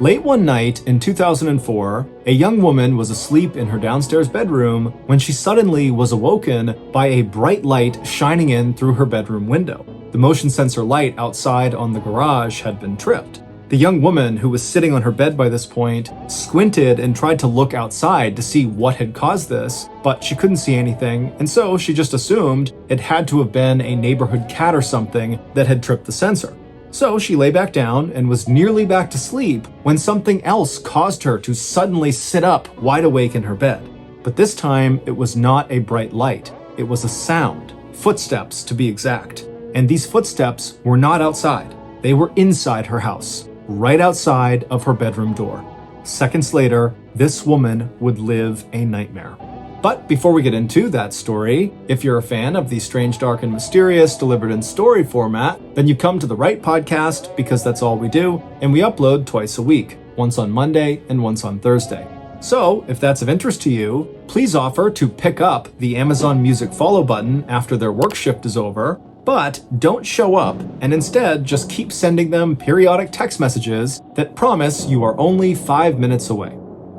Late one night in 2004, a young woman was asleep in her downstairs bedroom when she suddenly was awoken by a bright light shining in through her bedroom window. The motion sensor light outside on the garage had been tripped. The young woman, who was sitting on her bed by this point, squinted and tried to look outside to see what had caused this, but she couldn't see anything, and so she just assumed it had to have been a neighborhood cat or something that had tripped the sensor. So she lay back down and was nearly back to sleep when something else caused her to suddenly sit up wide awake in her bed. But this time, it was not a bright light. It was a sound, footsteps to be exact. And these footsteps were not outside. They were inside her house, right outside of her bedroom door. Seconds later, this woman would live a nightmare. But before we get into that story, if you're a fan of the strange, dark, and mysterious delivered in story format, then you come to the right podcast, because that's all we do, and we upload twice a week, once on Monday and once on Thursday. So, if that's of interest to you, please offer to pick up the Amazon Music follow button after their work shift is over, but don't show up, and instead just keep sending them periodic text messages that promise you are only 5 minutes away.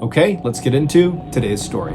Okay, let's get into today's story.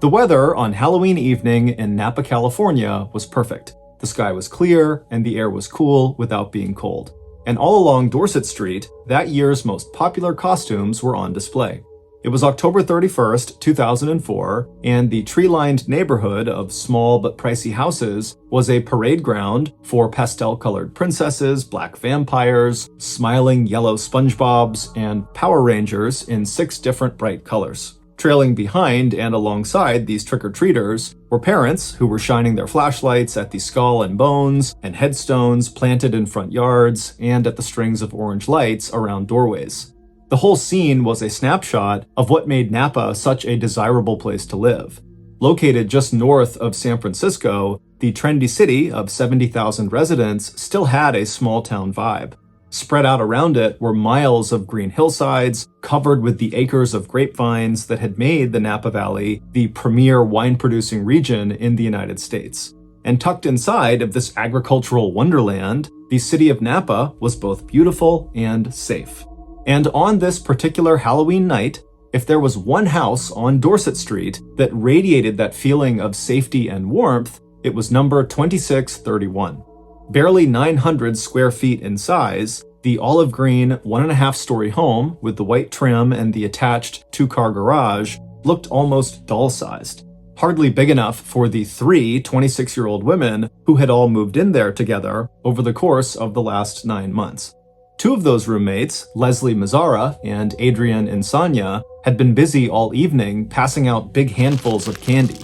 The weather on Halloween evening in Napa, California was perfect. The sky was clear and the air was cool without being cold. And all along Dorset Street, that year's most popular costumes were on display. It was October 31st, 2004, and the tree-lined neighborhood of small but pricey houses was a parade ground for pastel-colored princesses, black vampires, smiling yellow SpongeBobs, and Power Rangers in 6 different bright colors. Trailing behind and alongside these trick-or-treaters were parents who were shining their flashlights at the skull and bones and headstones planted in front yards and at the strings of orange lights around doorways. The whole scene was a snapshot of what made Napa such a desirable place to live. Located just north of San Francisco, the trendy city of 70,000 residents still had a small-town vibe. Spread out around it were miles of green hillsides, covered with the acres of grapevines that had made the Napa Valley the premier wine-producing region in the United States. And tucked inside of this agricultural wonderland, the city of Napa was both beautiful and safe. And on this particular Halloween night, if there was one house on Dorset Street that radiated that feeling of safety and warmth, it was number 2631. Barely 900 square feet in size, the olive green 1.5-story home with the white trim and the attached 2-car garage looked almost doll-sized. Hardly big enough for the 3 26-year-old women who had all moved in there together over the course of the last 9 months. 2 of those roommates, Leslie Mazzara and Adrienne Insania, had been busy all evening passing out big handfuls of candy.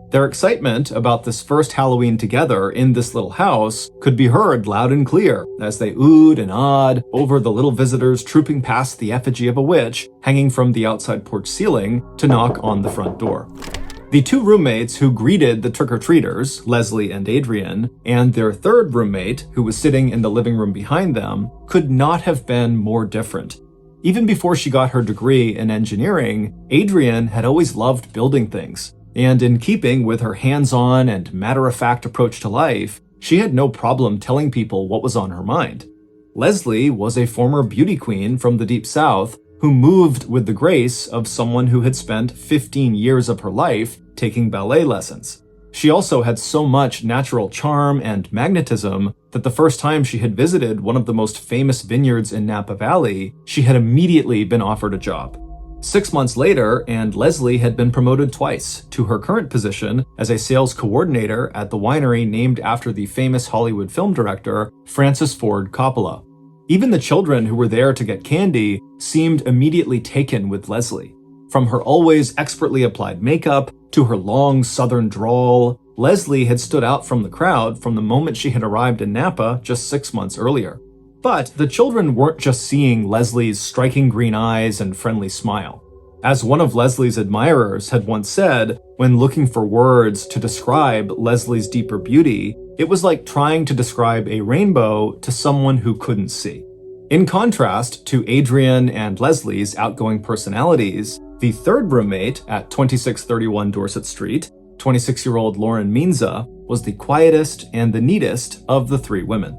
Their excitement about this first Halloween together in this little house could be heard loud and clear as they oohed and awed over the little visitors trooping past the effigy of a witch hanging from the outside porch ceiling to knock on the front door. The 2 roommates who greeted the trick-or-treaters, Leslie and Adrienne, and their 3rd roommate, who was sitting in the living room behind them, could not have been more different. Even before she got her degree in engineering, Adrienne had always loved building things. And in keeping with her hands-on and matter-of-fact approach to life, she had no problem telling people what was on her mind. Leslie was a former beauty queen from the Deep South who moved with the grace of someone who had spent 15 years of her life taking ballet lessons. She also had so much natural charm and magnetism that the first time she had visited one of the most famous vineyards in Napa Valley, she had immediately been offered a job. 6 months later, and Leslie had been promoted twice to her current position as a sales coordinator at the winery named after the famous Hollywood film director Francis Ford Coppola. Even the children who were there to get candy seemed immediately taken with Leslie. From her always expertly applied makeup to her long southern drawl, Leslie had stood out from the crowd from the moment she had arrived in Napa just 6 months earlier. But the children weren't just seeing Leslie's striking green eyes and friendly smile. As one of Leslie's admirers had once said, when looking for words to describe Leslie's deeper beauty, it was like trying to describe a rainbow to someone who couldn't see. In contrast to Adrian and Leslie's outgoing personalities, the third roommate at 2631 Dorset Street, 26-year-old Lauren Minza, was the quietest and the neatest of the three women.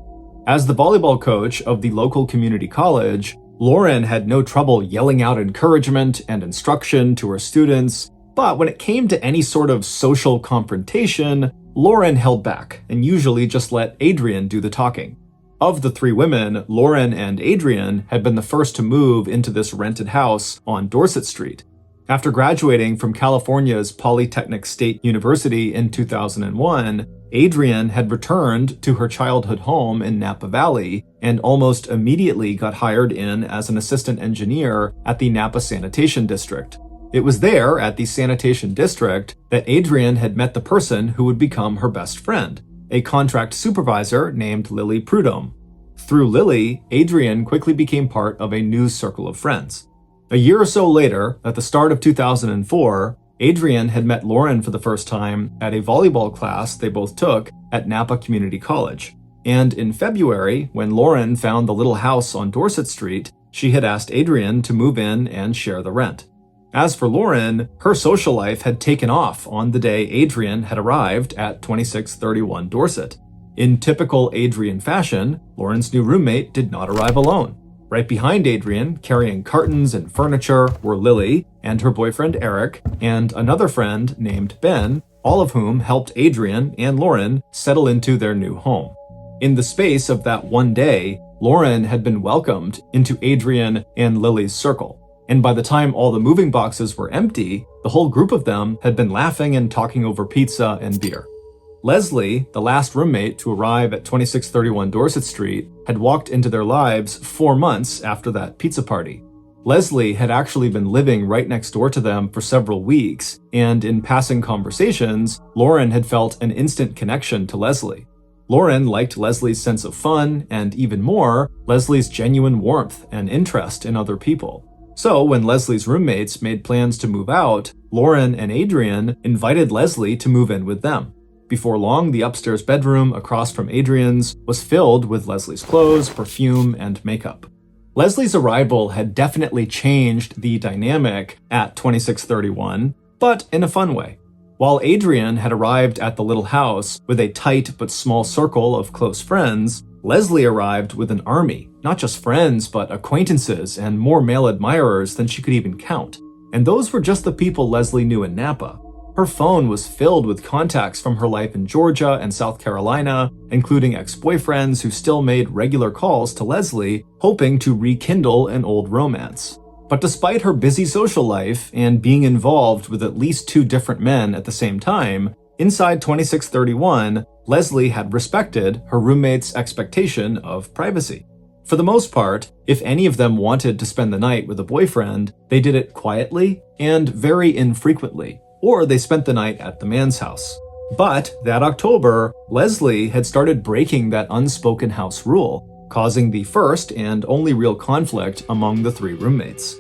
As the volleyball coach of the local community college, Lauren had no trouble yelling out encouragement and instruction to her students, but when it came to any sort of social confrontation, Lauren held back and usually just let Adrian do the talking. Of the three women, Lauren and Adrian had been the first to move into this rented house on Dorset Street. After graduating from California's Polytechnic State University in 2001, Adrian had returned to her childhood home in Napa Valley and almost immediately got hired in as an assistant engineer at the Napa Sanitation District. It was there at the Sanitation District that Adrian had met the person who would become her best friend, a contract supervisor named Lily Prudhomme. Through Lily, Adrian quickly became part of a new circle of friends. A year or so later, at the start of 2004, Adrian had met Lauren for the first time at a volleyball class they both took at Napa Community College. And in February, when Lauren found the little house on Dorset Street, she had asked Adrian to move in and share the rent. As for Lauren, her social life had taken off on the day Adrian had arrived at 2631 Dorset. In typical Adrian fashion, Lauren's new roommate did not arrive alone. Right behind Adrian, carrying cartons and furniture, were Lily and her boyfriend Eric, and another friend named Ben, all of whom helped Adrian and Lauren settle into their new home. In the space of that one day, Lauren had been welcomed into Adrian and Lily's circle. And by the time all the moving boxes were empty, the whole group of them had been laughing and talking over pizza and beer. Leslie, the last roommate to arrive at 2631 Dorset Street, had walked into their lives 4 months after that pizza party. Leslie had actually been living right next door to them for several weeks, and in passing conversations, Lauren had felt an instant connection to Leslie. Lauren liked Leslie's sense of fun, and even more, Leslie's genuine warmth and interest in other people. So when Leslie's roommates made plans to move out, Lauren and Adrian invited Leslie to move in with them. Before long, the upstairs bedroom across from Adrian's was filled with Leslie's clothes, perfume, and makeup. Leslie's arrival had definitely changed the dynamic at 2631, but in a fun way. While Adrian had arrived at the little house with a tight but small circle of close friends, Leslie arrived with an army, not just friends, but acquaintances and more male admirers than she could even count. And those were just the people Leslie knew in Napa. Her phone was filled with contacts from her life in Georgia and South Carolina, including ex-boyfriends who still made regular calls to Leslie, hoping to rekindle an old romance. But despite her busy social life and being involved with at least 2 different men at the same time, inside 2631, Leslie had respected her roommate's expectation of privacy. For the most part, if any of them wanted to spend the night with a boyfriend, they did it quietly and very infrequently, or they spent the night at the man's house. But that October, Leslie had started breaking that unspoken house rule, causing the first and only real conflict among the 3 roommates.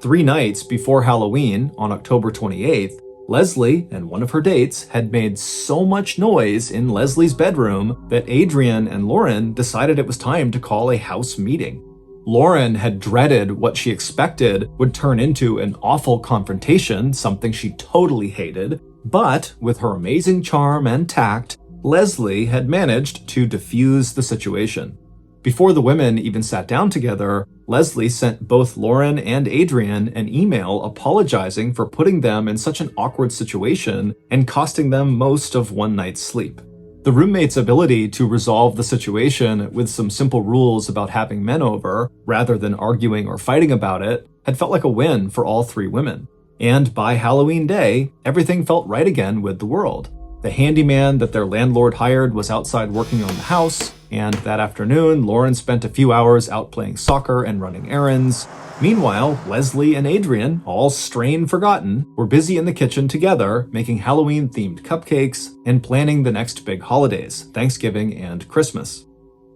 3 nights before Halloween, on October 28th, Leslie and one of her dates had made so much noise in Leslie's bedroom that Adrian and Lauren decided it was time to call a house meeting. Lauren had dreaded what she expected would turn into an awful confrontation, something she totally hated, but with her amazing charm and tact, Leslie had managed to diffuse the situation. Before the women even sat down together, Leslie sent both Lauren and Adrian an email apologizing for putting them in such an awkward situation and costing them most of one night's sleep. The roommates' ability to resolve the situation with some simple rules about having men over, rather than arguing or fighting about it, had felt like a win for all 3 women. And by Halloween day, everything felt right again with the world. The handyman that their landlord hired was outside working on the house, and that afternoon, Lauren spent a few hours out playing soccer and running errands. Meanwhile, Leslie and Adrian, all strain forgotten, were busy in the kitchen together, making Halloween-themed cupcakes and planning the next big holidays, Thanksgiving and Christmas.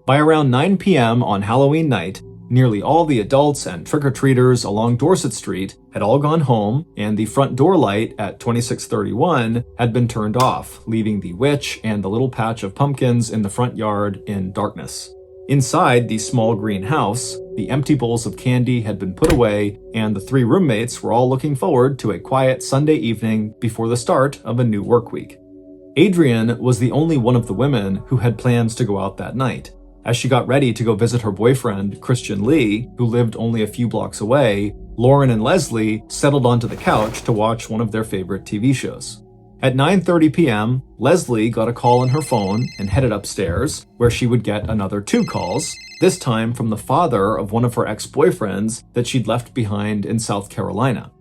By around 9 p.m. on Halloween night, Nearly all the adults and trick-or-treaters along Dorset Street had all gone home, and the front door light at 2631 had been turned off, leaving the witch and the little patch of pumpkins in the front yard in darkness. Inside the small green house, the empty bowls of candy had been put away, and the 3 roommates were all looking forward to a quiet Sunday evening before the start of a new work week. Adrienne was the only one of the women who had plans to go out that night. As she got ready to go visit her boyfriend, Christian Lee, who lived only a few blocks away, Lauren and Leslie settled onto the couch to watch one of their favorite TV shows. At 9:30 p.m., Leslie got a call on her phone and headed upstairs, where she would get another 2 calls, this time from the father of one of her ex-boyfriends that she'd left behind in South Carolina.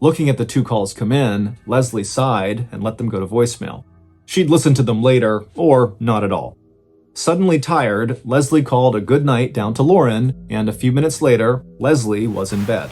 Looking at the 2 calls come in, Leslie sighed and let them go to voicemail. She'd listen to them later, or not at all. Suddenly tired, Leslie called a good night down to Lauren, and a few minutes later, Leslie was in bed.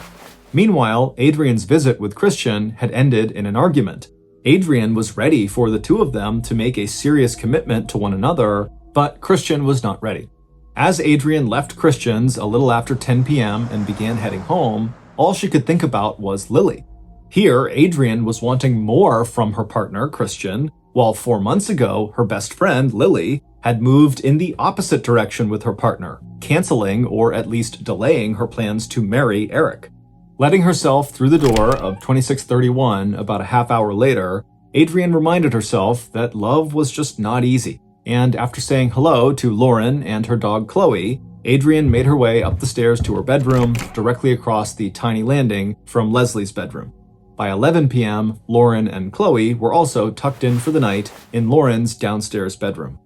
Meanwhile, Adrienne's visit with Christian had ended in an argument. Adrienne was ready for the 2 of them to make a serious commitment to one another, but Christian was not ready. As Adrienne left Christian's a little after 10 p.m. and began heading home, all she could think about was Lily. Here, Adrienne was wanting more from her partner, Christian, while 4 months ago, her best friend, Lily, had moved in the opposite direction with her partner, canceling or at least delaying her plans to marry Eric. Letting herself through the door of 2631 about a half hour later, Adrienne reminded herself that love was just not easy. And after saying hello to Lauren and her dog Chloe, Adrienne made her way up the stairs to her bedroom, directly across the tiny landing from Leslie's bedroom. By 11 p.m., Lauren and Chloe were also tucked in for the night in Lauren's downstairs bedroom.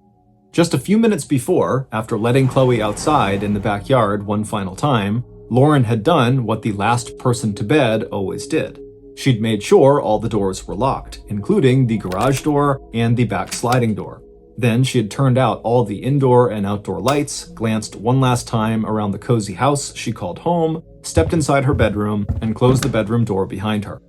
Just a few minutes before, after letting Chloe outside in the backyard one final time, Lauren had done what the last person to bed always did. She'd made sure all the doors were locked, including the garage door and the back sliding door. Then she had turned out all the indoor and outdoor lights, glanced one last time around the cozy house she called home, stepped inside her bedroom, and closed the bedroom door behind her.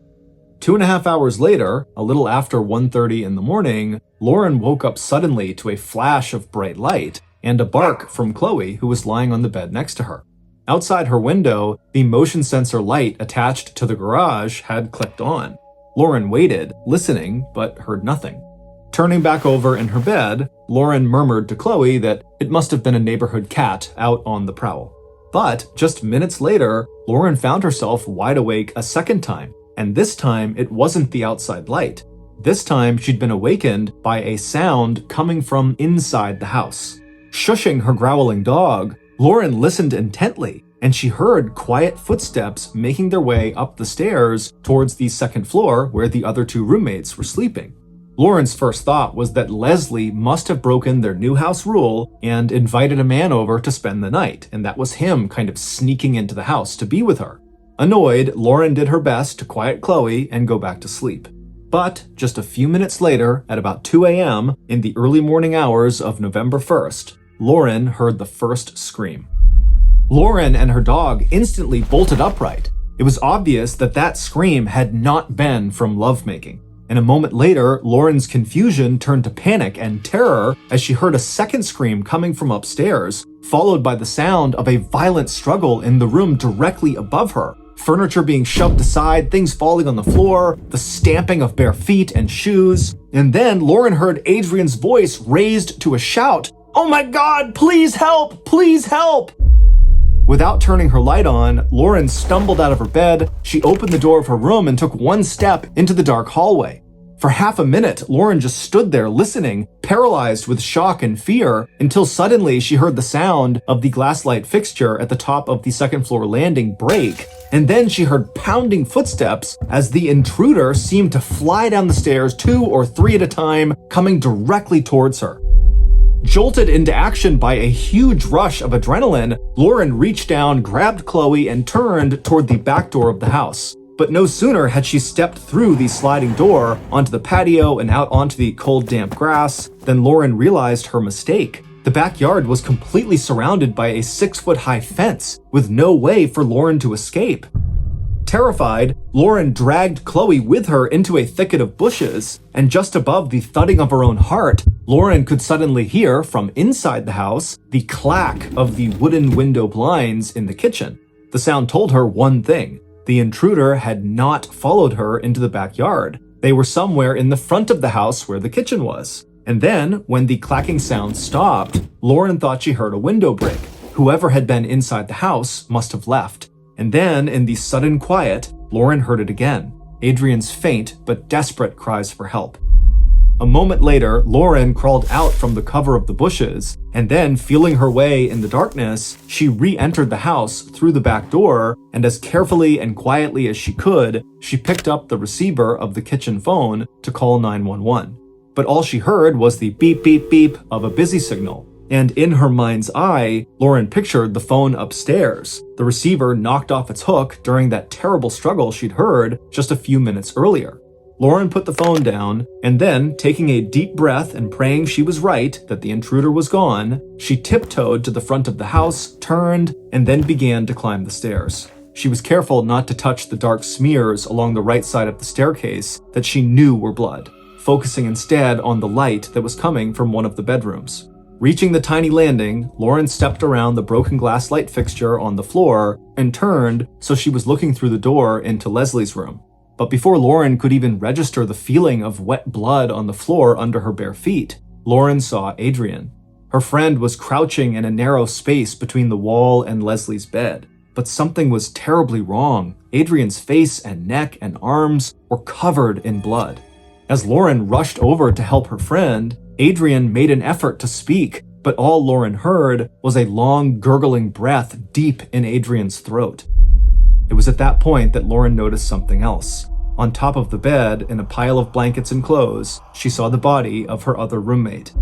2.5 hours later, a little after 1:30 in the morning, Lauren woke up suddenly to a flash of bright light and a bark from Chloe, who was lying on the bed next to her. Outside her window, the motion sensor light attached to the garage had clicked on. Lauren waited, listening, but heard nothing. Turning back over in her bed, Lauren murmured to Chloe that it must have been a neighborhood cat out on the prowl. But just minutes later, Lauren found herself wide awake a second time, and this time it wasn't the outside light. This time she'd been awakened by a sound coming from inside the house. Shushing her growling dog, Lauren listened intently, and she heard quiet footsteps making their way up the stairs towards the second floor where the other 2 roommates were sleeping. Lauren's first thought was that Leslie must have broken their new house rule and invited a man over to spend the night, and that was him kind of sneaking into the house to be with her. Annoyed, Lauren did her best to quiet Chloe and go back to sleep. But just a few minutes later, at about 2 a.m., in the early morning hours of November 1st, Lauren heard the first scream. Lauren and her dog instantly bolted upright. It was obvious that that scream had not been from lovemaking. And a moment later, Lauren's confusion turned to panic and terror as she heard a second scream coming from upstairs, followed by the sound of a violent struggle in the room directly above her. Furniture being shoved aside, things falling on the floor, the stamping of bare feet and shoes. And then Lauren heard Adrienne's voice raised to a shout. "Oh my God, please help! Please help!" Without turning her light on, Lauren stumbled out of her bed. She opened the door of her room and took one step into the dark hallway. For half a minute, Lauren just stood there listening, paralyzed with shock and fear, until suddenly she heard the sound of the glass light fixture at the top of the second floor landing break, and then she heard pounding footsteps as the intruder seemed to fly down the stairs 2 or 3 at a time, coming directly towards her. Jolted into action by a huge rush of adrenaline, Lauren reached down, grabbed Chloe, and turned toward the back door of the house. But no sooner had she stepped through the sliding door onto the patio and out onto the cold, damp grass than Lauren realized her mistake. The backyard was completely surrounded by a 6-foot-high fence, with no way for Lauren to escape. Terrified, Lauren dragged Chloe with her into a thicket of bushes, and just above the thudding of her own heart, Lauren could suddenly hear, from inside the house, the clack of the wooden window blinds in the kitchen. The sound told her one thing: the intruder had not followed her into the backyard. They were somewhere in the front of the house where the kitchen was. And then, when the clacking sound stopped, Lauren thought she heard a window break. Whoever had been inside the house must have left. And then, in the sudden quiet, Lauren heard it again: Adrian's faint but desperate cries for help. A moment later, Lauren crawled out from the cover of the bushes, and then, feeling her way in the darkness, she re-entered the house through the back door, and as carefully and quietly as she could, she picked up the receiver of the kitchen phone to call 911. But all she heard was the beep beep beep of a busy signal. And in her mind's eye, Lauren pictured the phone upstairs, the receiver knocked off its hook during that terrible struggle she'd heard just a few minutes earlier. Lauren put the phone down, and then, taking a deep breath and praying she was right, that the intruder was gone, she tiptoed to the front of the house, turned, and then began to climb the stairs. She was careful not to touch the dark smears along the right side of the staircase that she knew were blood, focusing instead on the light that was coming from one of the bedrooms. Reaching the tiny landing, Lauren stepped around the broken glass light fixture on the floor and turned so she was looking through the door into Leslie's room. But before Lauren could even register the feeling of wet blood on the floor under her bare feet, Lauren saw Adrian. Her friend was crouching in a narrow space between the wall and Leslie's bed. But something was terribly wrong. Adrian's face and neck and arms were covered in blood. As Lauren rushed over to help her friend, Adrian made an effort to speak, but all Lauren heard was a long, gurgling breath deep in Adrian's throat. It was at that point that Lauren noticed something else. On top of the bed, in a pile of blankets and clothes, she saw the body of her other roommate.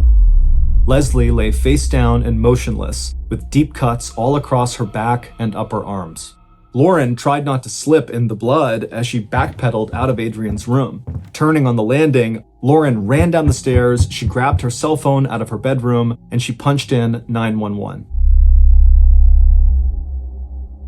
Leslie lay face down and motionless, with deep cuts all across her back and upper arms. Lauren tried not to slip in the blood as she backpedaled out of Adrian's room. Turning on the landing, Lauren ran down the stairs, she grabbed her cell phone out of her bedroom, and she punched in 911.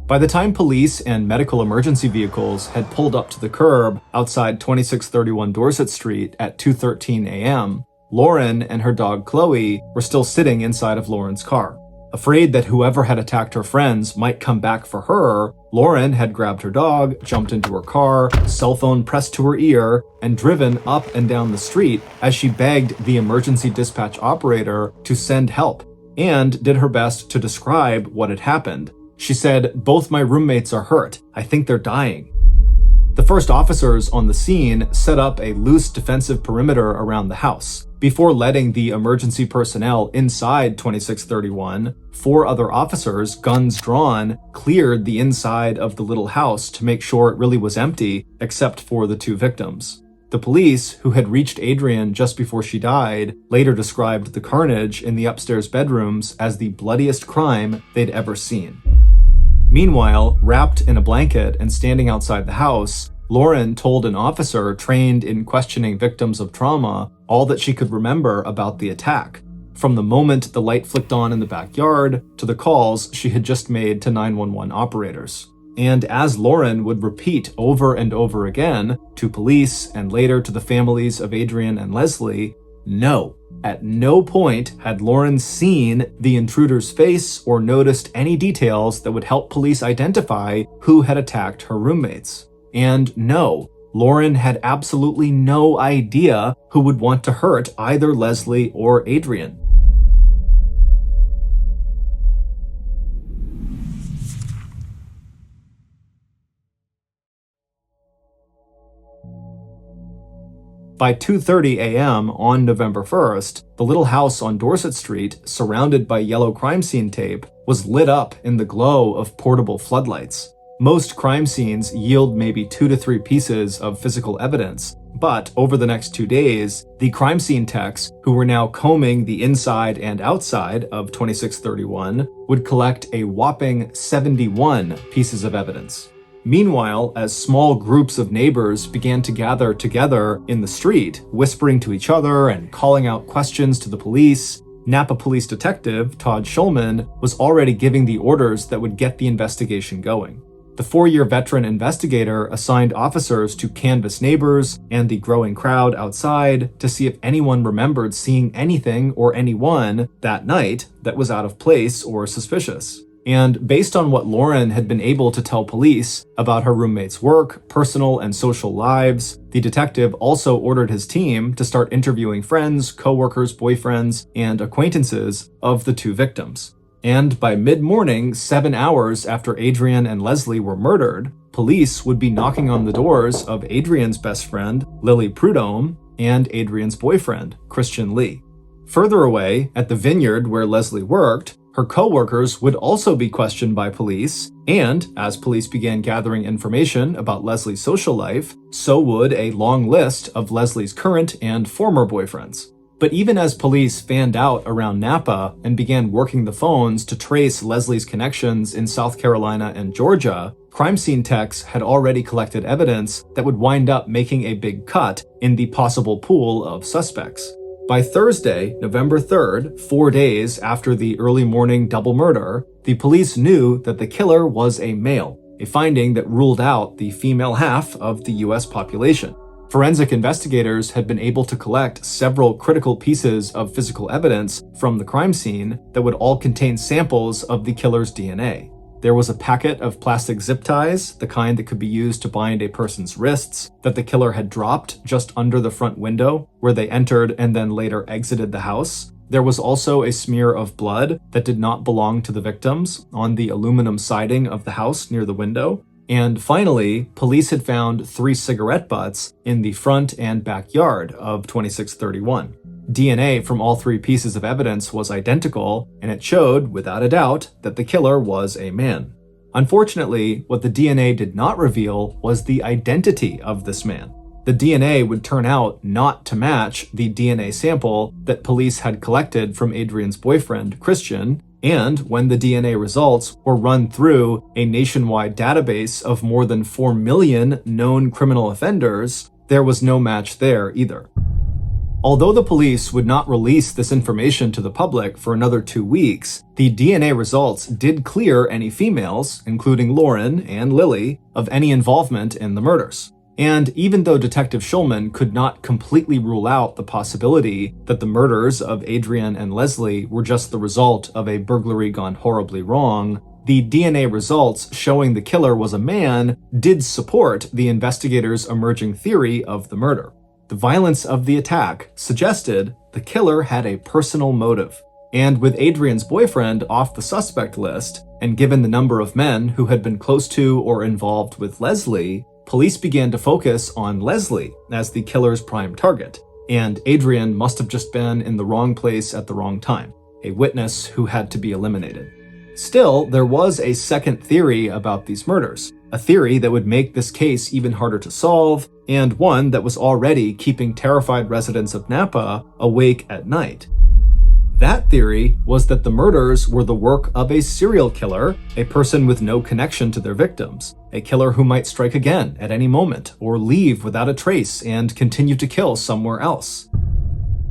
By the time police and medical emergency vehicles had pulled up to the curb outside 2631 Dorset Street at 2:13 a.m., Lauren and her dog Chloe were still sitting inside of Lauren's car. Afraid that whoever had attacked her friends might come back for her, Lauren had grabbed her dog, jumped into her car, cell phone pressed to her ear, and driven up and down the street as she begged the emergency dispatch operator to send help, and did her best to describe what had happened. She said, "Both my roommates are hurt. I think they're dying." The first officers on the scene set up a loose defensive perimeter around the house. Before letting the emergency personnel inside 2631, 4 other officers, guns drawn, cleared the inside of the little house to make sure it really was empty, except for the 2 victims. The police, who had reached Adrian just before she died, later described the carnage in the upstairs bedrooms as the bloodiest crime they'd ever seen. Meanwhile, wrapped in a blanket and standing outside the house, Lauren told an officer trained in questioning victims of trauma all that she could remember about the attack, from the moment the light flicked on in the backyard to the calls she had just made to 911 operators. And as Lauren would repeat over and over again to police and later to the families of Adrian and Leslie, no, at no point had Lauren seen the intruder's face or noticed any details that would help police identify who had attacked her roommates. And no, Lauren had absolutely no idea who would want to hurt either Leslie or Adrian. By 2:30 a.m. on November 1st, the little house on Dorset Street, surrounded by yellow crime scene tape, was lit up in the glow of portable floodlights. Most crime scenes yield maybe 2 to 3 pieces of physical evidence, but over the next 2 days, the crime scene techs, who were now combing the inside and outside of 2631, would collect a whopping 71 pieces of evidence. Meanwhile, as small groups of neighbors began to gather together in the street, whispering to each other and calling out questions to the police, Napa Police Detective Todd Schulman was already giving the orders that would get the investigation going. The 4-year veteran investigator assigned officers to canvass neighbors and the growing crowd outside to see if anyone remembered seeing anything or anyone that night that was out of place or suspicious. And based on what Lauren had been able to tell police about her roommate's work, personal and social lives, the detective also ordered his team to start interviewing friends, coworkers, boyfriends, and acquaintances of the 2 victims. And by mid-morning, 7 hours after Adrian and Leslie were murdered, police would be knocking on the doors of Adrian's best friend, Lily Prudhomme, and Adrian's boyfriend, Christian Lee. Further away, at the vineyard where Leslie worked, her co-workers would also be questioned by police, and as police began gathering information about Leslie's social life, so would a long list of Leslie's current and former boyfriends. But even as police fanned out around Napa and began working the phones to trace Leslie's connections in South Carolina and Georgia, crime scene techs had already collected evidence that would wind up making a big cut in the possible pool of suspects. By Thursday, November 3rd, 4 days after the early morning double murder, the police knew that the killer was a male, a finding that ruled out the female half of the US population. Forensic investigators had been able to collect several critical pieces of physical evidence from the crime scene that would all contain samples of the killer's DNA. There was a packet of plastic zip ties, the kind that could be used to bind a person's wrists, that the killer had dropped just under the front window, where they entered and then later exited the house. There was also a smear of blood that did not belong to the victims on the aluminum siding of the house near the window. And finally, police had found 3 cigarette butts in the front and backyard of 2631. DNA from all 3 pieces of evidence was identical, and it showed, without a doubt, that the killer was a man. Unfortunately, what the DNA did not reveal was the identity of this man. The DNA would turn out not to match the DNA sample that police had collected from Adrian's boyfriend, Christian, and when the DNA results were run through a nationwide database of more than 4 million known criminal offenders, there was no match there either. Although the police would not release this information to the public for another 2 weeks, the DNA results did clear any females, including Lauren and Lily, of any involvement in the murders. And even though Detective Schulman could not completely rule out the possibility that the murders of Adrian and Leslie were just the result of a burglary gone horribly wrong, the DNA results showing the killer was a man did support the investigators' emerging theory of the murder. The violence of the attack suggested the killer had a personal motive. And with Adrian's boyfriend off the suspect list, and given the number of men who had been close to or involved with Leslie, police began to focus on Leslie as the killer's prime target, and Adrian must have just been in the wrong place at the wrong time, a witness who had to be eliminated. Still, there was a second theory about these murders, a theory that would make this case even harder to solve, and one that was already keeping terrified residents of Napa awake at night. That theory was that the murders were the work of a serial killer, a person with no connection to their victims, a killer who might strike again at any moment or leave without a trace and continue to kill somewhere else.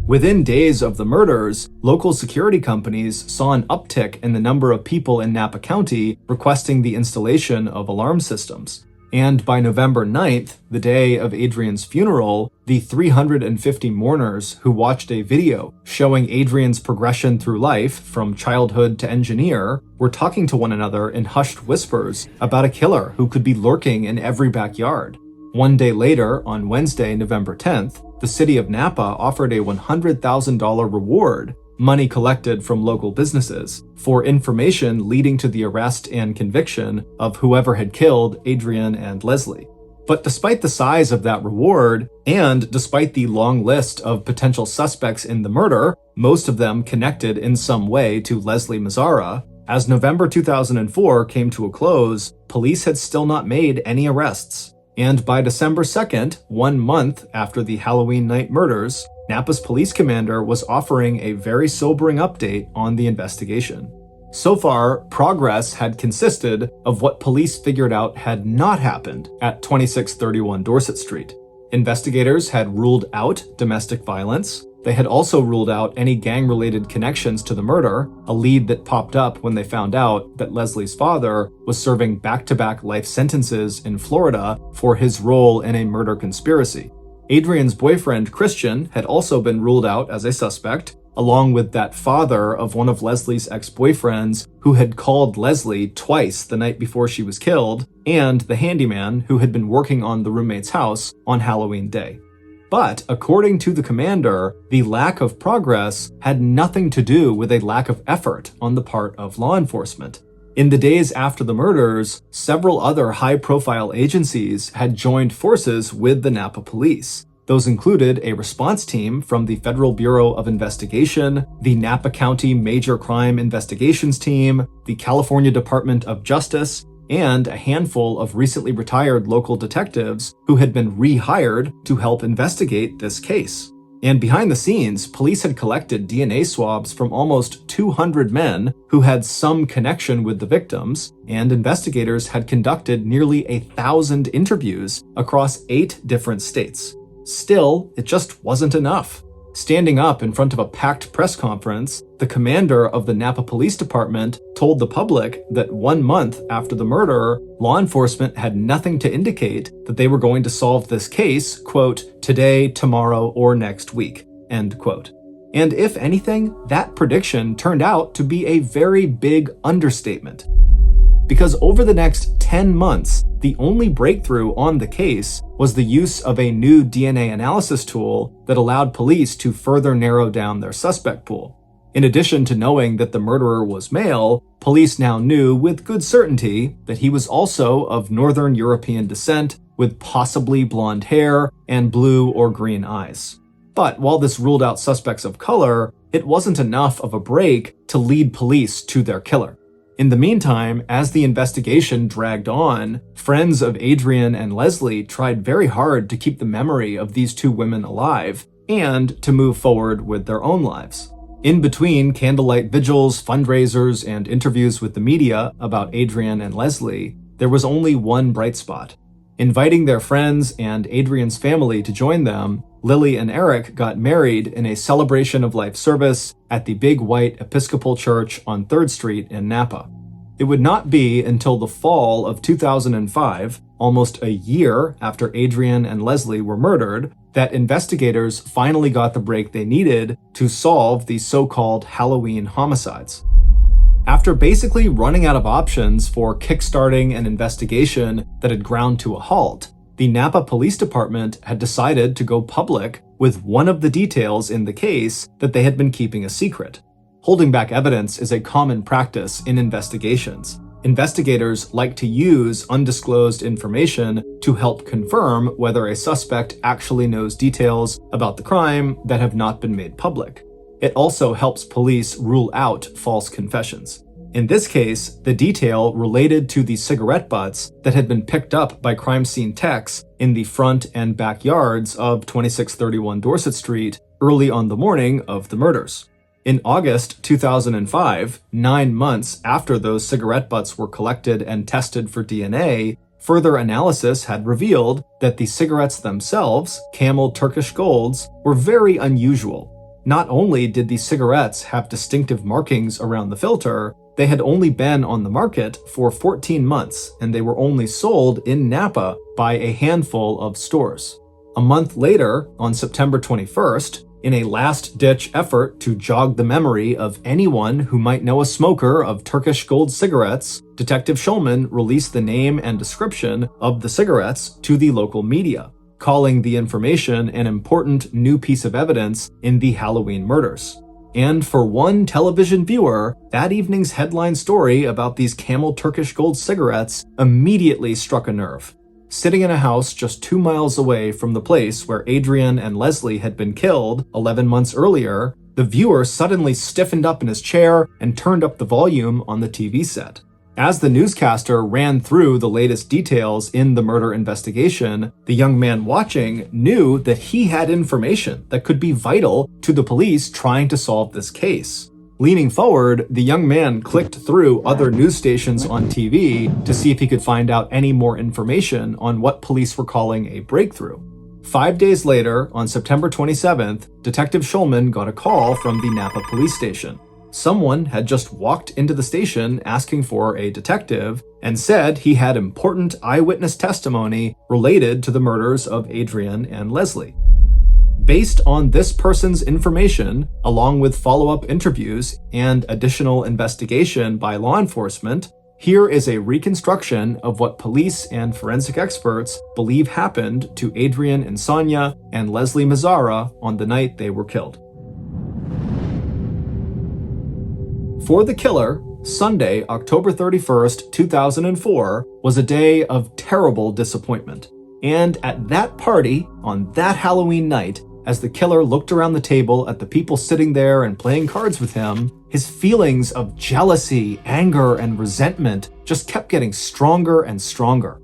Within days of the murders, local security companies saw an uptick in the number of people in Napa County requesting the installation of alarm systems. And by November 9th, the day of Adrian's funeral, the 350 mourners who watched a video showing Adrian's progression through life from childhood to engineer were talking to one another in hushed whispers about a killer who could be lurking in every backyard. One day later, on Wednesday, November 10th, the city of Napa offered a $100,000 reward, money collected from local businesses, for information leading to the arrest and conviction of whoever had killed Adrian and Leslie. But despite the size of that reward, and despite the long list of potential suspects in the murder, most of them connected in some way to Leslie Mazzara, as November 2004 came to a close, police had still not made any arrests. And by December 2nd, 1 month after the Halloween night murders, Napa's police commander was offering a very sobering update on the investigation. So far, progress had consisted of what police figured out had not happened at 2631 Dorset Street. Investigators had ruled out domestic violence, they had also ruled out any gang-related connections to the murder, a lead that popped up when they found out that Leslie's father was serving back-to-back life sentences in Florida for his role in a murder conspiracy. Adrian's boyfriend, Christian, had also been ruled out as a suspect, along with that father of one of Leslie's ex-boyfriends who had called Leslie twice the night before she was killed, and the handyman who had been working on the roommate's house on Halloween Day. But according to the commander, the lack of progress had nothing to do with a lack of effort on the part of law enforcement. In the days after the murders, several other high-profile agencies had joined forces with the Napa police. Those included a response team from the Federal Bureau of Investigation, the Napa County Major Crime Investigations Team, the California Department of Justice, and a handful of recently retired local detectives who had been rehired to help investigate this case. And behind the scenes, police had collected DNA swabs from almost 200 men who had some connection with the victims, and investigators had conducted nearly 1,000 interviews across 8 different states. Still, it just wasn't enough. Standing up in front of a packed press conference, the commander of the Napa Police Department told the public that 1 month after the murder, law enforcement had nothing to indicate that they were going to solve this case, quote, today, tomorrow, or next week, end quote. And if anything, that prediction turned out to be a very big understatement. Because over the next 10 months, the only breakthrough on the case was the use of a new DNA analysis tool that allowed police to further narrow down their suspect pool. In addition to knowing that the murderer was male, police now knew with good certainty that he was also of Northern European descent with possibly blonde hair and blue or green eyes. But while this ruled out suspects of color, it wasn't enough of a break to lead police to their killer. In the meantime, as the investigation dragged on, friends of Adrian and Leslie tried very hard to keep the memory of these 2 women alive and to move forward with their own lives. In between candlelight vigils, fundraisers, and interviews with the media about Adrian and Leslie, there was only one bright spot. Inviting their friends and Adrian's family to join them, Lily and Eric got married in a celebration of life service at the Big White Episcopal Church on 3rd Street in Napa. It would not be until the fall of 2005, almost a year after Adrian and Leslie were murdered, that investigators finally got the break they needed to solve the so-called Halloween homicides. After basically running out of options for kickstarting an investigation that had ground to a halt, the Napa Police Department had decided to go public with one of the details in the case that they had been keeping a secret. Holding back evidence is a common practice in investigations. Investigators like to use undisclosed information to help confirm whether a suspect actually knows details about the crime that have not been made public. It also helps police rule out false confessions. In this case, the detail related to the cigarette butts that had been picked up by crime scene techs in the front and backyards of 2631 Dorset Street early on the morning of the murders. In August 2005, 9 months after those cigarette butts were collected and tested for DNA, further analysis had revealed that the cigarettes themselves, Camel Turkish Golds, were very unusual. Not only did the cigarettes have distinctive markings around the filter, they had only been on the market for 14 months, and they were only sold in Napa by a handful of stores. A month later, on September 21st, in a last-ditch effort to jog the memory of anyone who might know a smoker of Turkish Gold cigarettes, Detective Schulman released the name and description of the cigarettes to the local media, calling the information an important new piece of evidence in the Halloween murders. And for one television viewer, that evening's headline story about these Camel Turkish Gold cigarettes immediately struck a nerve. Sitting in a house just 2 miles away from the place where Adrian and Leslie had been killed 11 months earlier, the viewer suddenly stiffened up in his chair and turned up the volume on the TV set. As the newscaster ran through the latest details in the murder investigation, the young man watching knew that he had information that could be vital to the police trying to solve this case. Leaning forward, the young man clicked through other news stations on TV to see if he could find out any more information on what police were calling a breakthrough. 5 days later, on September 27th, Detective Schulman got a call from the Napa police station. Someone had just walked into the station asking for a detective and said he had important eyewitness testimony related to the murders of Adrian and Leslie. Based on this person's information, along with follow-up interviews and additional investigation by law enforcement, here is a reconstruction of what police and forensic experts believe happened to Adrian Insania and Leslie Mazzara on the night they were killed. For the killer, Sunday, October 31st, 2004, was a day of terrible disappointment. And at that party, on that Halloween night, as the killer looked around the table at the people sitting there and playing cards with him, his feelings of jealousy, anger, and resentment just kept getting stronger and stronger.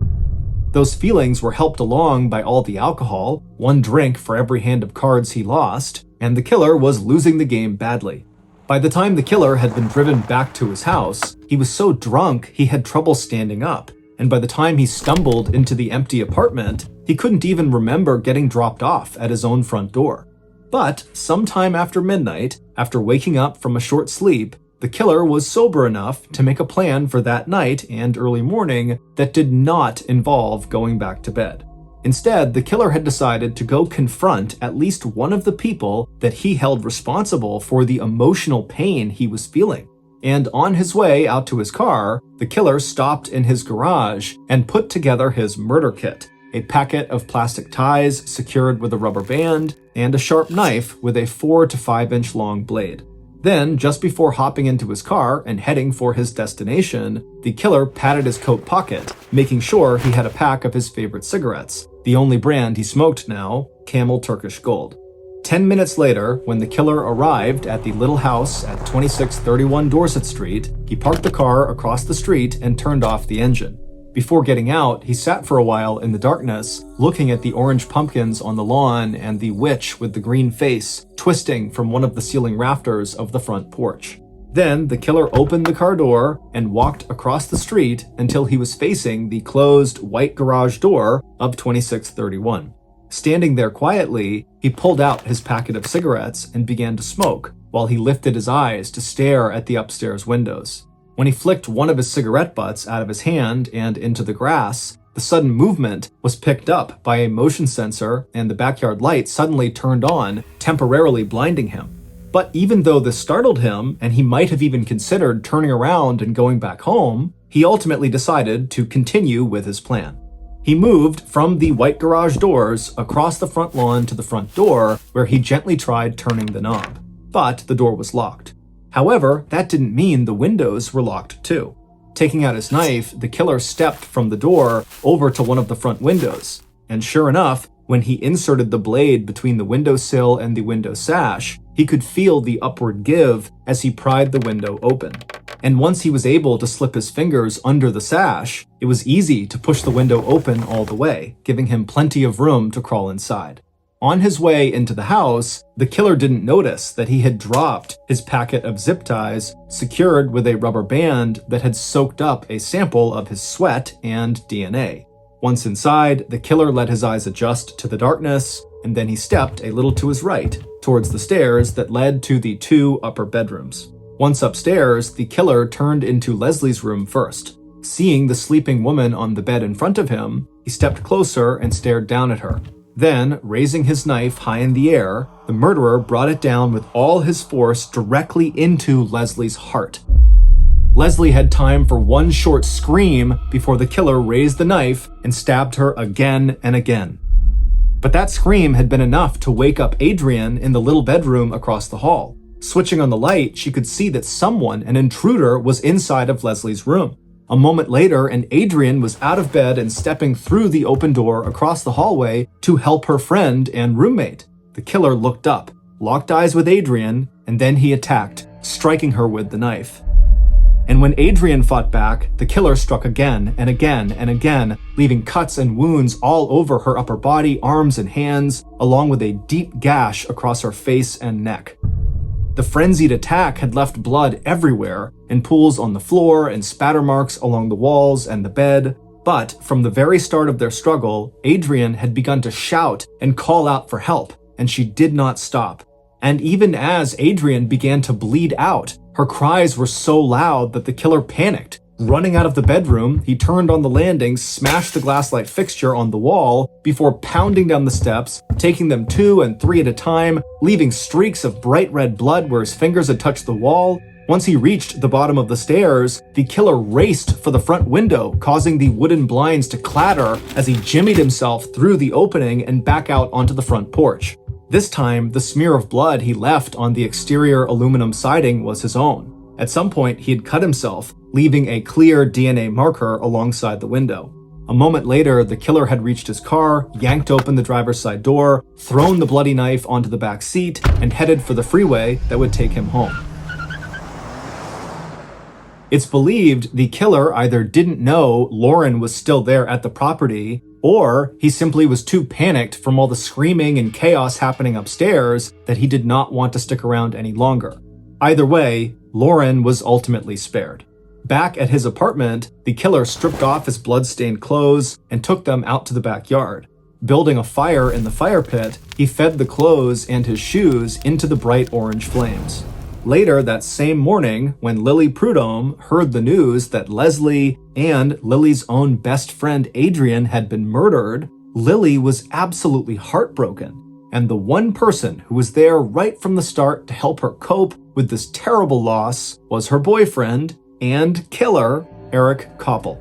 Those feelings were helped along by all the alcohol, 1 drink for every hand of cards he lost, and the killer was losing the game badly. By the time the killer had been driven back to his house, he was so drunk he had trouble standing up, and by the time he stumbled into the empty apartment, he couldn't even remember getting dropped off at his own front door. But sometime after midnight, after waking up from a short sleep, the killer was sober enough to make a plan for that night and early morning that did not involve going back to bed. Instead, the killer had decided to go confront at least one of the people that he held responsible for the emotional pain he was feeling. And on his way out to his car, the killer stopped in his garage and put together his murder kit: a packet of plastic ties secured with a rubber band, and a sharp knife with a 4 to 5 inch long blade. Then, just before hopping into his car and heading for his destination, the killer patted his coat pocket, making sure he had a pack of his favorite cigarettes, the only brand he smoked now, Camel Turkish Gold. 10 minutes later, when the killer arrived at the little house at 2631 Dorset Street, he parked the car across the street and turned off the engine. Before getting out, he sat for a while in the darkness, looking at the orange pumpkins on the lawn and the witch with the green face twisting from one of the ceiling rafters of the front porch. Then the killer opened the car door and walked across the street until he was facing the closed white garage door of 2631. Standing there quietly, he pulled out his packet of cigarettes and began to smoke, while he lifted his eyes to stare at the upstairs windows. When he flicked one of his cigarette butts out of his hand and into the grass, the sudden movement was picked up by a motion sensor and the backyard light suddenly turned on, temporarily blinding him. But even though this startled him, and he might have even considered turning around and going back home, he ultimately decided to continue with his plan. He moved from the white garage doors across the front lawn to the front door, where he gently tried turning the knob. But the door was locked. However, that didn't mean the windows were locked too. Taking out his knife, the killer stepped from the door over to one of the front windows. And sure enough, when he inserted the blade between the windowsill and the window sash, he could feel the upward give as he pried the window open. And once he was able to slip his fingers under the sash, it was easy to push the window open all the way, giving him plenty of room to crawl inside. On his way into the house, the killer didn't notice that he had dropped his packet of zip ties secured with a rubber band that had soaked up a sample of his sweat and DNA. Once inside, the killer let his eyes adjust to the darkness, and then he stepped a little to his right, towards the stairs that led to the 2 upper bedrooms. Once upstairs, the killer turned into Leslie's room first. Seeing the sleeping woman on the bed in front of him, he stepped closer and stared down at her. Then, raising his knife high in the air, the murderer brought it down with all his force directly into Leslie's heart. Leslie had time for one short scream before the killer raised the knife and stabbed her again and again. But that scream had been enough to wake up Adrian in the little bedroom across the hall. Switching on the light, she could see that someone, an intruder, was inside of Leslie's room. A moment later, and Adrian was out of bed and stepping through the open door across the hallway to help her friend and roommate. The killer looked up, locked eyes with Adrian, and then he attacked, striking her with the knife. And when Adrian fought back, the killer struck again and again and again, leaving cuts and wounds all over her upper body, arms, and hands, along with a deep gash across her face and neck. The frenzied attack had left blood everywhere, in pools on the floor and spatter marks along the walls and the bed. But from the very start of their struggle, Adrian had begun to shout and call out for help, and she did not stop. And even as Adrian began to bleed out, her cries were so loud that the killer panicked. Running out of the bedroom, he turned on the landing, smashed the glass light fixture on the wall before pounding down the steps, taking them 2 and 3 at a time, leaving streaks of bright red blood where his fingers had touched the wall. Once he reached the bottom of the stairs, the killer raced for the front window, causing the wooden blinds to clatter as he jimmied himself through the opening and back out onto the front porch. This time, the smear of blood he left on the exterior aluminum siding was his own. At some point, he had cut himself, leaving a clear DNA marker alongside the window. A moment later, the killer had reached his car, yanked open the driver's side door, thrown the bloody knife onto the back seat, and headed for the freeway that would take him home. It's believed the killer either didn't know Lauren was still there at the property, or he simply was too panicked from all the screaming and chaos happening upstairs that he did not want to stick around any longer. Either way, Lauren was ultimately spared. Back at his apartment, the killer stripped off his blood-stained clothes and took them out to the backyard. Building a fire in the fire pit, he fed the clothes and his shoes into the bright orange flames. Later that same morning, when Lily Prudhomme heard the news that Leslie and Lily's own best friend Adrian had been murdered, Lily was absolutely heartbroken. And the one person who was there right from the start to help her cope with this terrible loss was her boyfriend and killer, Eric Koppel.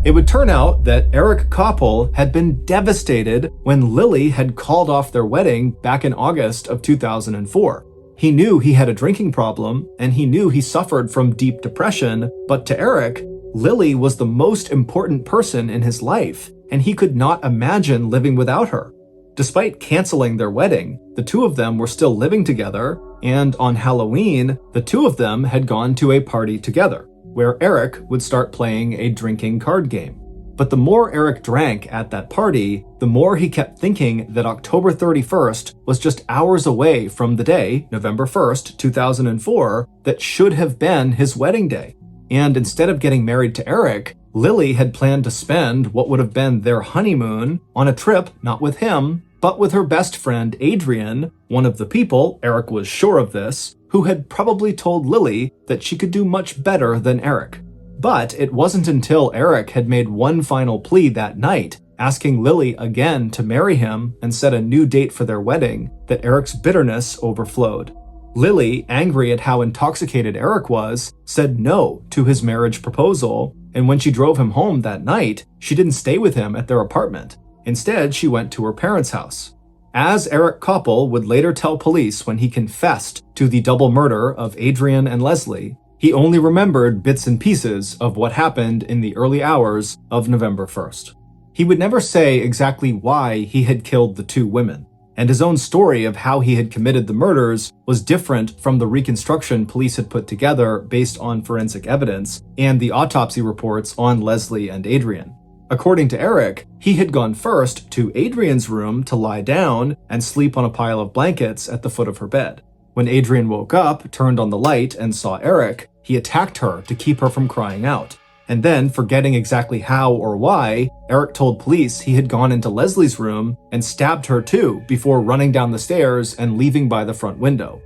It would turn out that Eric Koppel had been devastated when Lily had called off their wedding back in August of 2004. He knew he had a drinking problem, and he knew he suffered from deep depression, but to Eric, Lily was the most important person in his life, and he could not imagine living without her. Despite canceling their wedding, the two of them were still living together, and on Halloween, the two of them had gone to a party together, where Eric would start playing a drinking card game. But the more Eric drank at that party, the more he kept thinking that October 31st was just hours away from the day, November 1st, 2004, that should have been his wedding day. And instead of getting married to Eric, Lily had planned to spend what would have been their honeymoon on a trip not with him, but with her best friend Adrian, one of the people, Eric was sure of this, who had probably told Lily that she could do much better than Eric. But it wasn't until Eric had made one final plea that night, asking Lily again to marry him and set a new date for their wedding, that Eric's bitterness overflowed. Lily, angry at how intoxicated Eric was, said no to his marriage proposal, and when she drove him home that night, she didn't stay with him at their apartment. Instead, she went to her parents' house. As Eric Koppel would later tell police when he confessed to the double murder of Adrian and Leslie, he only remembered bits and pieces of what happened in the early hours of November 1st. He would never say exactly why he had killed the two women, and his own story of how he had committed the murders was different from the reconstruction police had put together based on forensic evidence and the autopsy reports on Leslie and Adrian. According to Eric, he had gone first to Adrian's room to lie down and sleep on a pile of blankets at the foot of her bed. When Adrian woke up, turned on the light, and saw Eric, he attacked her to keep her from crying out. And then, forgetting exactly how or why, Eric told police he had gone into Leslie's room and stabbed her too before running down the stairs and leaving by the front window.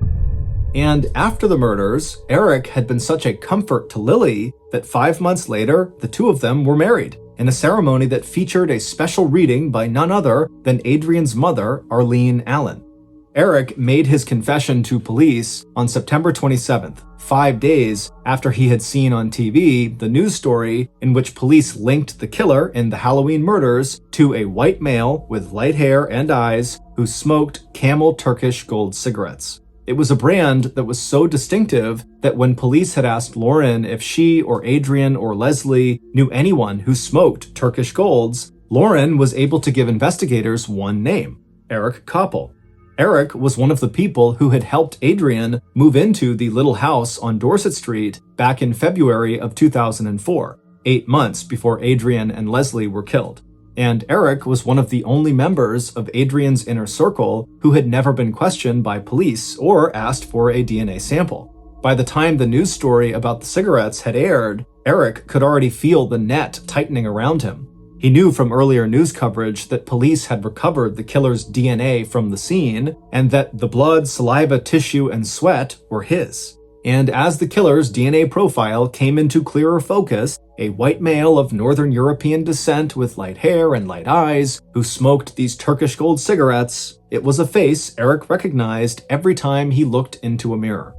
And after the murders, Eric had been such a comfort to Lily that 5 months later, the two of them were married in a ceremony that featured a special reading by none other than Adrian's mother, Arlene Allen. Eric made his confession to police on September 27th, 5 days after he had seen on TV the news story in which police linked the killer in the Halloween murders to a white male with light hair and eyes who smoked Camel Turkish Gold cigarettes. It was a brand that was so distinctive that when police had asked Lauren if she or Adrian or Leslie knew anyone who smoked Turkish Golds, Lauren was able to give investigators one name, Eric Koppel. Eric was one of the people who had helped Adrian move into the little house on Dorset Street back in February of 2004, 8 months before Adrian and Leslie were killed. And Eric was one of the only members of Adrian's inner circle who had never been questioned by police or asked for a DNA sample. By the time the news story about the cigarettes had aired, Eric could already feel the net tightening around him. He knew from earlier news coverage that police had recovered the killer's DNA from the scene, and that the blood, saliva, tissue, and sweat were his. And as the killer's DNA profile came into clearer focus, a white male of Northern European descent with light hair and light eyes, who smoked these Turkish gold cigarettes, it was a face Eric recognized every time he looked into a mirror.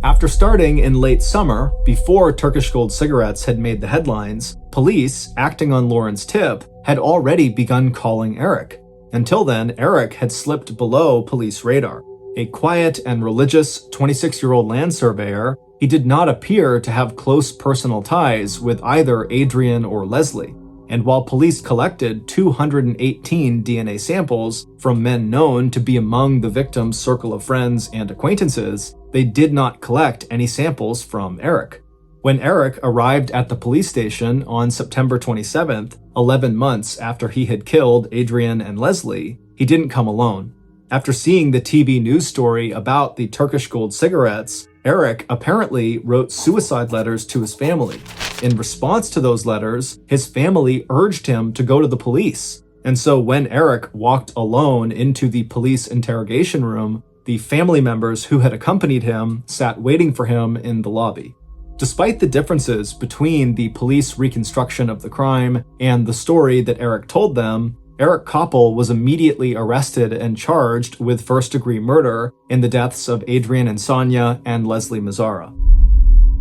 After starting in late summer, before Turkish gold cigarettes had made the headlines, police, acting on Lauren's tip, had already begun calling Eric. Until then, Eric had slipped below police radar. A quiet and religious 26-year-old land surveyor, he did not appear to have close personal ties with either Adrian or Leslie. And while police collected 218 DNA samples from men known to be among the victim's circle of friends and acquaintances, they did not collect any samples from Eric. When Eric arrived at the police station on September 27th, 11 months after he had killed Adrian and Leslie, he didn't come alone. After seeing the TV news story about the Turkish gold cigarettes, Eric apparently wrote suicide letters to his family. In response to those letters, his family urged him to go to the police. And so when Eric walked alone into the police interrogation room, the family members who had accompanied him sat waiting for him in the lobby. Despite the differences between the police reconstruction of the crime and the story that Eric told them, Eric Koppel was immediately arrested and charged with first-degree murder in the deaths of Adrian and Sonia and Leslie Mazzara.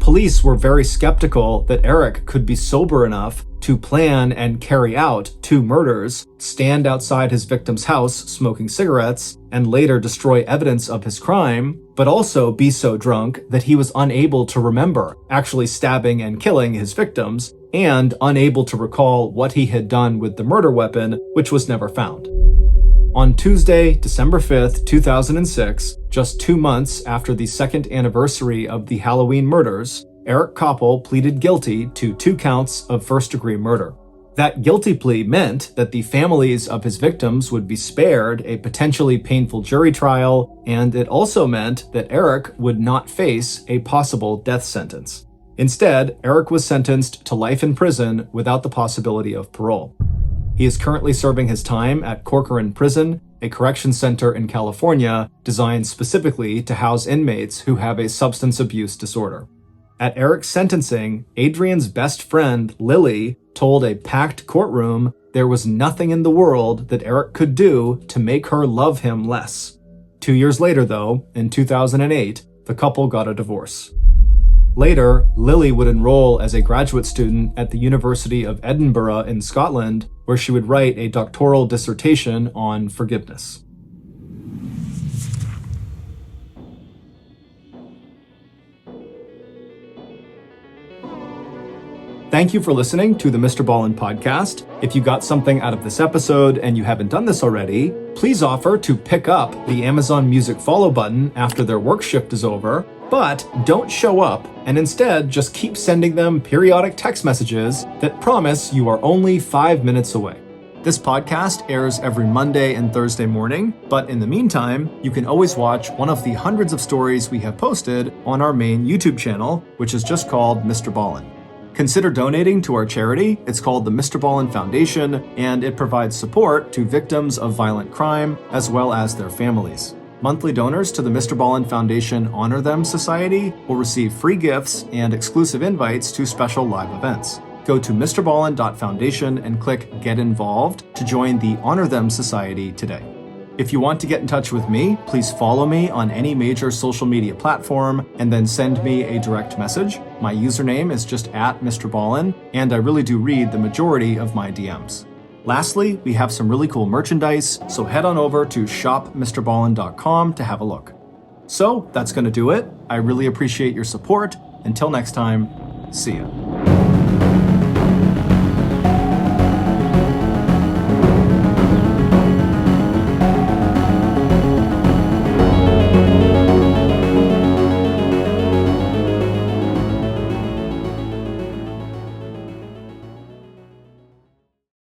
Police were very skeptical that Eric could be sober enough to plan and carry out 2 murders, stand outside his victim's house smoking cigarettes, and later destroy evidence of his crime, but also be so drunk that he was unable to remember actually stabbing and killing his victims, and unable to recall what he had done with the murder weapon, which was never found. On Tuesday, December 5th, 2006, just 2 months after the second anniversary of the Halloween murders, Eric Koppel pleaded guilty to 2 counts of first-degree murder. That guilty plea meant that the families of his victims would be spared a potentially painful jury trial, and it also meant that Eric would not face a possible death sentence. Instead, Eric was sentenced to life in prison without the possibility of parole. He is currently serving his time at Corcoran Prison, a correction center in California designed specifically to house inmates who have a substance abuse disorder. At Eric's sentencing, Adrian's best friend, Lily, told a packed courtroom there was nothing in the world that Eric could do to make her love him less. 2 years later, though, in 2008, the couple got a divorce. Later, Lily would enroll as a graduate student at the University of Edinburgh in Scotland, where she would write a doctoral dissertation on forgiveness. Thank you for listening to the Mr. Ballen Podcast. If you got something out of this episode and you haven't done this already, please offer to pick up the Amazon Music follow button after their work shift is over, but don't show up and instead just keep sending them periodic text messages that promise you are only 5 minutes away. This podcast airs every Monday and Thursday morning, but in the meantime, you can always watch one of the hundreds of stories we have posted on our main YouTube channel, which is just called Mr. Ballen. Consider donating to our charity. It's called the Mr. Ballen Foundation, and it provides support to victims of violent crime as well as their families. Monthly donors to the Mr. Ballen Foundation Honor Them Society will receive free gifts and exclusive invites to special live events. Go to mrballen.foundation and click Get Involved to join the Honor Them Society today. If you want to get in touch with me, please follow me on any major social media platform and then send me a direct message. My username is just @MrBallen, and I really do read the majority of my DMs. Lastly, we have some really cool merchandise, so head on over to shopmrballen.com to have a look. So that's going to do it. I really appreciate your support. Until next time, see ya.